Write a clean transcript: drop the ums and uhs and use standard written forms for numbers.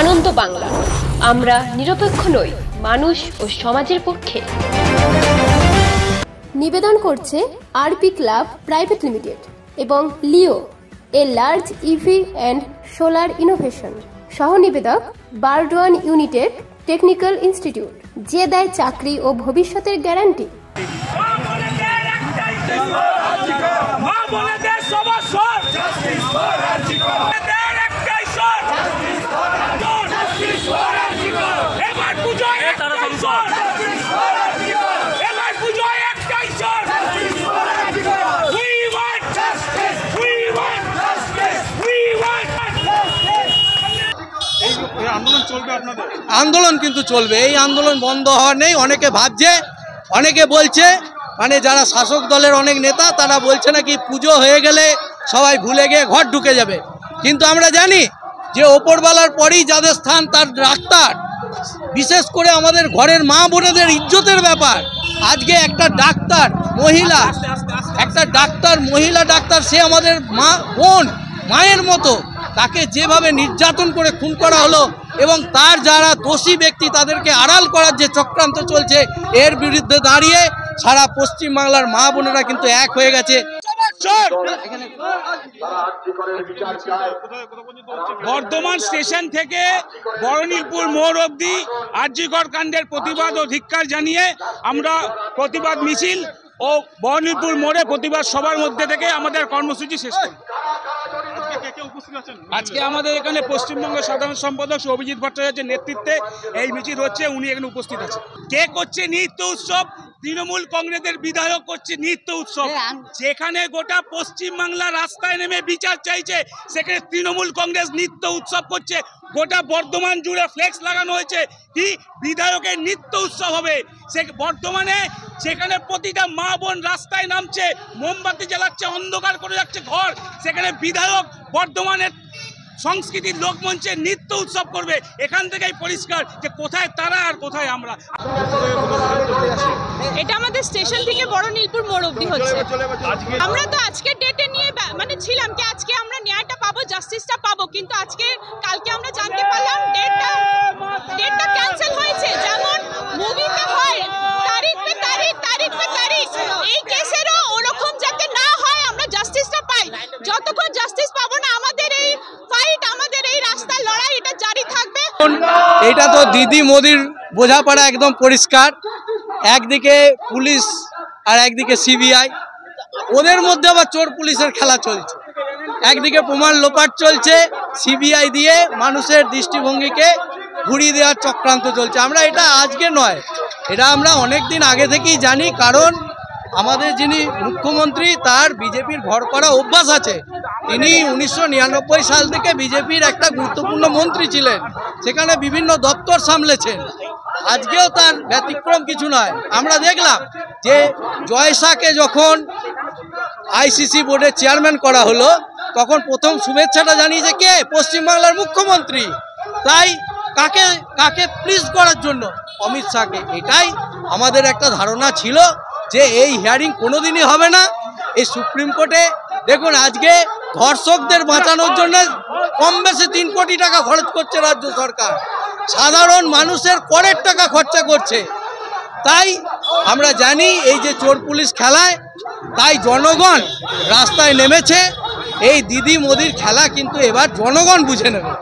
আনন্দ বাংলা, আমরা নিরপেক্ষ নই, মানুষ ও সমাজের পক্ষে। নিবেদন করছে আরপি ক্লাব প্রাইভেট লিমিটেড এবং Leo, a large EV and solar innovation. সহ নিবেদক বারডোয়ান ইউনিটেক টেকনিক্যাল ইনস্টিটিউট, যে দেয় চাকরি ও ভবিষ্যতের গ্যারান্টি। আন্দোলন কিন্তু চলবে, এই আন্দোলন বন্ধ হওয়ার নেই। অনেকে ভাবছে, অনেকে বলছে, মানে যারা শাসক দলের অনেক নেতা তারা বলছে নাকি পুজো হয়ে গেলে সবাই ভুলে গিয়ে ঘর ঢুকে যাবে। কিন্তু আমরা জানি যে ওপরওয়ালার পরেই যাদের স্থান তার ডাক্তার, বিশেষ করে আমাদের ঘরের মা বোনেদের ইজ্জতের ব্যাপার। আজকে একটা ডাক্তার মহিলা ডাক্তার, সে আমাদের মা বোন, মায়ের মতো, তাকে যেভাবে নির্যাতন করে খুন করা হলো এবং তার যারা দোষী ব্যক্তি তাদেরকে আড়াল করার যে চক্রান্ত চলছে, এর বিরুদ্ধে দাঁড়িয়ে সারা পশ্চিমবাংলার মা বোনেরা কিন্তু এক হয়ে গেছে। বর্ধমান স্টেশন থেকে বড়নীলপুর মোড় অবধি আরজিকর কাণ্ডের প্রতিবাদ ও ধিক্কার জানিয়ে আমরা প্রতিবাদ মিছিল ও বড়নীলপুর মোড়ে প্রতিবাদ সবার মধ্যে থেকে আমাদের কর্মসূচি শেষ করি। আজকে আমাদের এখানে পশ্চিমবঙ্গের সাধারণ সম্পাদক অভিজিৎ ভট্টাচার্যের নেতৃত্বে এই মিছিল হচ্ছে, উনি এখানে উপস্থিত আছেন। কে করছে নৃত্য উৎসব? তৃণমূল কংগ্রেসের বিধায়ক করছে নৃত্য উৎসব। যেখানে গোটা পশ্চিমবাংলা রাস্তায় নেমে বিচার চাইছে, সেখানে তৃণমূল কংগ্রেস নৃত্য উৎসব করছে। গোটা বর্ধমান জুড়ে ফ্লেক্স লাগানো হয়েছে কি বিধায়কের নৃত্য উৎসব হবে। সে বর্ধমানে যেখানে প্রতিটা মা বোন রাস্তায় নামছে, মোমবাতি জ্বালাচ্ছে, অন্ধকার করে যাচ্ছে ঘর, সেখানে বিধায়ক বর্ধমানের সংস্কৃতির লোকমঞ্চে নৃত্য উৎসব করবে। এখান থেকেই পরিষ্কার যে কোথায় তারা আর কোথায় আমরা। এটা আমাদের স্টেশন থেকে বড়নীলপুর মোড় অবধি হচ্ছে। আমরা তো আজকে ডেটে নিয়ে মানে ছিলাম কি আজকে আমরা ন্যায়টা পাবো, জাস্টিসটা পাবো, কিন্তু আজকে কালকে আমরা জানতে পারলাম ডেটটা ক্যান্সেল হয়েছে। যেমন মুভিতে হয় তারিখ পে তারিখ, তারিখ পে তারিখ, এই কেসেরও ওরকম যাতে না হয়, আমরা জাস্টিসটা পাই। যতক্ষণ জাস্টিস পাবো না আমাদের এই ফাইট, আমাদের এই রাস্তার লড়াই এটা জারি থাকবে। এটা তো দিদি মোদির বোঝাপড়া একদম পরিষ্কার। একদিকে পুলিশ আর একদিকে সিবিআই, ওদের মধ্যে আবার চোর পুলিশের খেলা চলছে। একদিকে প্রমাণ লোপাট চলছে, সিবিআই দিয়ে মানুষের দৃষ্টিভঙ্গিকে ঘুরিয়ে দেওয়ার চক্রান্ত চলছে। আমরা এটা আজকে নয়, এটা আমরা অনেক দিন আগে থেকেই জানি। কারণ আমাদের যিনি মুখ্যমন্ত্রী, তার বিজেপির ঘর করা অভ্যাস আছে। তিনি 1999 সাল থেকে বিজেপির একটা গুরুত্বপূর্ণ মন্ত্রী ছিলেন, সেখানে বিভিন্ন দপ্তর সামলেছেন। আজকেও তার ব্যতিক্রম কিছু নয়। আমরা দেখলাম যে জয়শাকে যখন আইসিসি বোর্ডের চেয়ারম্যান করা হলো, তখন প্রথম শুভেচ্ছাটা জানিয়েছে কে? পশ্চিমবাংলার মুখ্যমন্ত্রী। তাই কাকে প্লিজ করার জন্য? অমিত শাহকে। এটাই আমাদের একটা ধারণা ছিল যে এই হিয়ারিং কোনোদিনই হবে না। এই সুপ্রিম কোর্টে দেখুন, আজকে ধর্ষকদের বাঁচানোর জন্য কম বেশি 3 কোটি টাকা খরচ করছে রাজ্য সরকার, সাধারণ মানুষের করের টাকা খরচা করছে। তাই আমরা জানি এই যে চোর পুলিশ খেলায়, তাই জনগণ রাস্তায় নেমেছে। এই দিদি মোদির খেলা কিন্তু এবার জনগণ বুঝে নেবে।